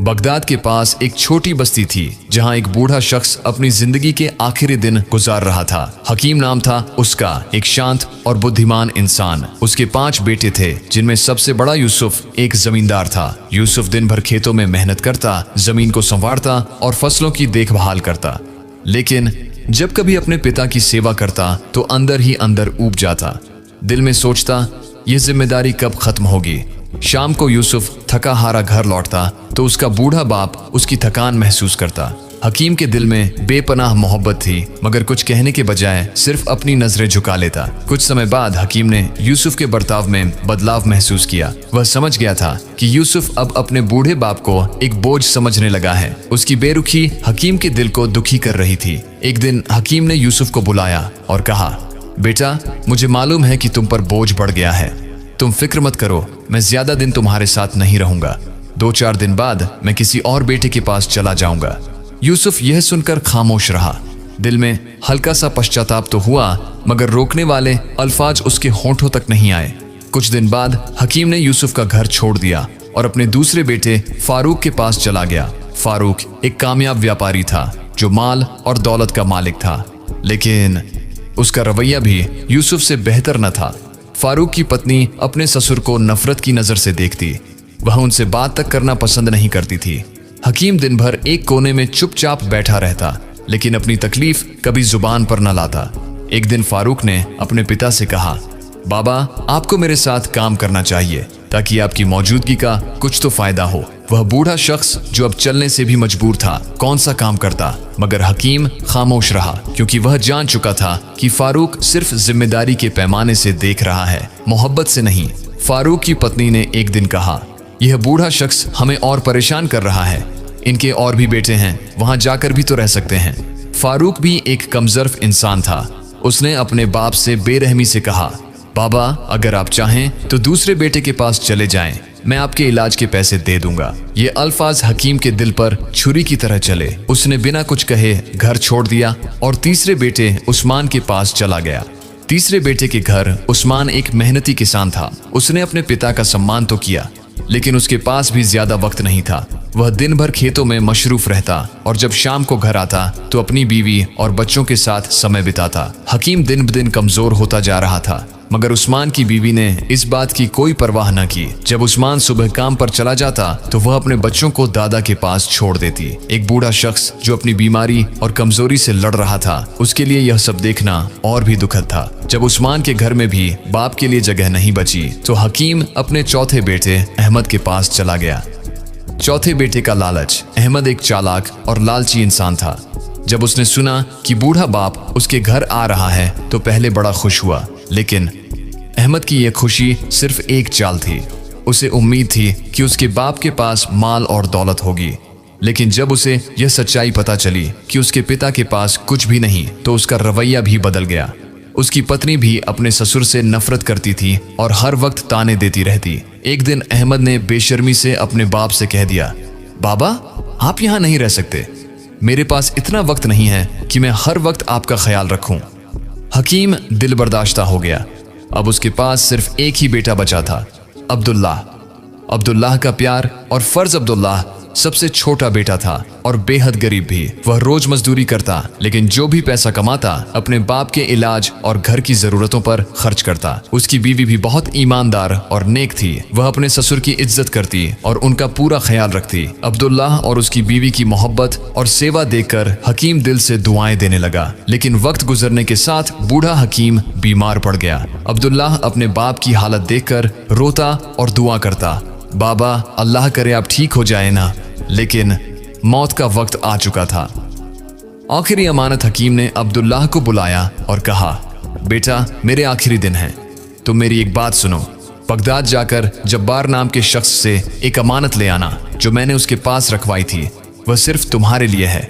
Baghdad के पास एक छोटी बस्ती थी जहां एक बूढ़ा शख्स अपनी जिंदगी के आखिरी दिन गुजार रहा था। हकीम नाम था उसका, एक शांत और बुद्धिमान इंसान। उसके 5 बेटे थे जिनमें सबसे बड़ा यूसुफ एक जमींदार था। यूसुफ दिन भर खेतों में मेहनत करता, जमीन को संवारता और फसलों की देखभाल करता। लेकिन जब कभी अपने पिता की सेवा करता तो अंदर ही अंदर ऊब जाता। दिल में सोचता, यह जिम्मेदारी कब खत्म होगी। शाम को यूसुफ थका हारा घर लौटता तो उसका बूढ़ा बाप उसकी थकान महसूस करता। हकीम के दिल में बेपनाह मोहब्बत थी, मगर कुछ कहने के बजाय सिर्फ अपनी नजरें झुका लेता। कुछ समय बाद हकीम ने यूसुफ के बर्ताव में बदलाव महसूस किया। वह समझ गया था कि यूसुफ अब अपने बूढ़े बाप को एक बोझ समझने लगा है। उसकी बेरुखी हकीम के दिल को दुखी कर रही थी। एक दिन हकीम ने यूसुफ को बुलाया और कहा, बेटा, मुझे मालूम है कि तुम पर बोझ बढ़ गया है। तुम फिक्र मत करो, मैं ज्यादा दिन तुम्हारे साथ नहीं रहूंगा। 2-4 दिन बाद मैं किसी और बेटे के पास चला जाऊंगा। यूसुफ यह सुनकर खामोश रहा। दिल में हल्का सा पश्चाताप तो हुआ, मगर रोकने वाले अल्फाज उसके होंठों तक नहीं आए। कुछ दिन बाद हकीम ने यूसुफ का घर छोड़ दिया और अपने दूसरे बेटे फारूक के पास चला गया। फारूक एक कामयाब व्यापारी था जो माल और दौलत का मालिक था, लेकिन उसका रवैया भी यूसुफ से बेहतर न था। फारूक की पत्नी अपने ससुर को नफरत की नजर से देखती। वह उनसे बात तक करना पसंद नहीं करती थी। हकीम दिन भर एक कोने में चुपचाप बैठा रहता, लेकिन अपनी तकलीफ कभी जुबान पर न लाता। एक दिन फारूक ने अपने पिता से कहा, बाबा, आपको मेरे साथ काम करना चाहिए ताकि आपकी मौजूदगी का कुछ तो फायदा हो। वह बूढ़ा शख्स जो अब चलने से भी मजबूर था, कौन सा काम करता, मगर हकीम खामोश रहा क्योंकि वह जान चुका था कि फारूक सिर्फ जिम्मेदारी के पैमाने से देख रहा है, मोहब्बत से नहीं। फारूक की पत्नी ने एक दिन कहा, यह बूढ़ा शख्स हमें और परेशान कर रहा है। इनके और भी बेटे हैं, वहां जाकर भी तो रह सकते हैं। फारूक भी एक कमजोर इंसान था। उसने अपने बाप से बेरहमी से कहा, बाबा, अगर आप चाहें तो दूसरे बेटे के पास चले जाएं, मैं आपके इलाज के पैसे दे दूंगा। ये अल्फाज हकीम के दिल पर छुरी की तरह चले। उसने बिना कुछ कहे घर छोड़ दिया और तीसरे बेटे उस्मान के पास चला गया। तीसरे बेटे के घर उस्मान एक मेहनती किसान था। उसने अपने पिता का सम्मान तो किया, लेकिन उसके पास भी ज्यादा वक्त नहीं था। वह दिन भर खेतों में मशरूफ रहता और जब शाम को घर आता तो अपनी बीवी और बच्चों के साथ समय बिताता। हकीम दिन ब दिन कमजोर होता जा रहा था, मगर उस्मान की बीवी ने इस बात की कोई परवाह न की। जब उस्मान सुबह काम पर चला जाता तो वह अपने बच्चों को दादा के पास छोड़ देती। एक बूढ़ा शख्स जो अपनी बीमारी और कमजोरी से लड़ रहा था, उसके लिए यह सब देखना और भी दुखद था। जब उस्मान के घर में भी बाप के लिए जगह नहीं बची तो हकीम अपने चौथे बेटे अहमद के पास चला गया। चौथे बेटे का लालच। अहमद एक चालाक और लालची इंसान था। जब उसने सुना कि बूढ़ा बाप उसके घर आ रहा है तो पहले बड़ा खुश हुआ, लेकिन अहमद की यह खुशी सिर्फ एक चाल थी। उसे उम्मीद थी कि उसके बाप के पास माल और दौलत होगी, लेकिन जब उसे यह सच्चाई पता चली कि उसके पिता के पास कुछ भी नहीं तो उसका रवैया भी बदल गया। उसकी पत्नी भी अपने ससुर से नफरत करती थी और हर वक्त ताने देती रहती। एक दिन अहमद ने बेशर्मी से अपने बाप से कह दिया, बाबा, आप यहाँ नहीं रह सकते। मेरे पास इतना वक्त नहीं है कि मैं हर वक्त आपका ख्याल रखूं। हकीम दिल बर्दाश्ता हो गया। अब उसके पास सिर्फ एक ही बेटा बचा था, अब्दुल्लाह। अब्दुल्लाह का प्यार और फर्ज अब्दुल्लाह सबसे छोटा बेटा था और बेहद गरीब भी। वह रोज मजदूरी करता, लेकिन जो भी पैसा कमाता अपने बाप के इलाज और घर की जरूरतों पर खर्च करता। उसकी बीवी भी बहुत ईमानदार और नेक थी। वह अपने ससुर की इज्जत करती और उनका पूरा ख्याल रखती। अब्दुल्लाह और उसकी बीवी की मोहब्बत और सेवा देखकर हकीम दिल से दुआएं देने लगा, लेकिन वक्त गुजरने के साथ बूढ़ा हकीम बीमार पड़ गया। अब्दुल्लाह अपने बाप की हालत देखकर रोता और दुआ करता, बाबा, अल्लाह करे आप ठीक हो जाए ना। लेकिन मौत का वक्त आ चुका था। आखिरी अमानत हकीम ने अब्दुल्लाह को बुलाया और कहा, बेटा, मेरे आखिरी दिन हैं, तुम मेरी एक बात सुनो। बगदाद जाकर जब्बार नाम के शख्स से एक अमानत ले आना जो मैंने उसके पास रखवाई थी। वह सिर्फ तुम्हारे लिए है।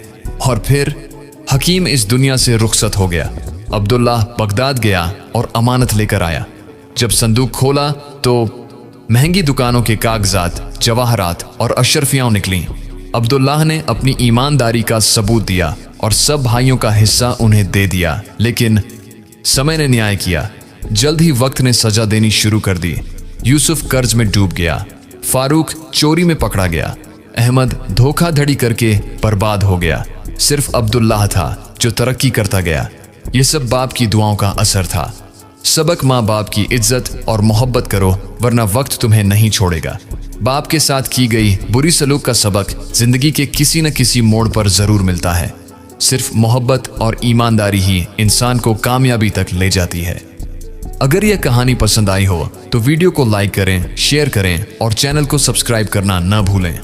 और फिर हकीम इस दुनिया से रुखसत हो गया। अब्दुल्लाह बगदाद गया और अमानत लेकर आया। जब संदूक खोला तो महंगी दुकानों के कागजात, जवाहरात और अशरफियां निकली। अब्दुल्लाह ने अपनी ईमानदारी का सबूत दिया और सब भाइयों का हिस्सा उन्हें दे दिया, लेकिन समय ने न्याय किया। जल्द ही वक्त ने सजा देनी शुरू कर दी। यूसुफ कर्ज में डूब गया। फारूक चोरी में पकड़ा गया। अहमद धोखाधड़ी करके बर्बाद हो गया। सिर्फ अब्दुल्लाह था जो तरक्की करता गया। ये सब बाप की दुआओं का असर था। सबक माँ बाप की इज्जत और मोहब्बत करो, वरना वक्त तुम्हें नहीं छोड़ेगा। बाप के साथ की गई बुरी सलूक का सबक जिंदगी के किसी न किसी मोड़ पर जरूर मिलता है। सिर्फ मोहब्बत और ईमानदारी ही इंसान को कामयाबी तक ले जाती है। अगर यह कहानी पसंद आई हो तो वीडियो को लाइक करें, शेयर करें और चैनल को सब्सक्राइब करना न भूलें।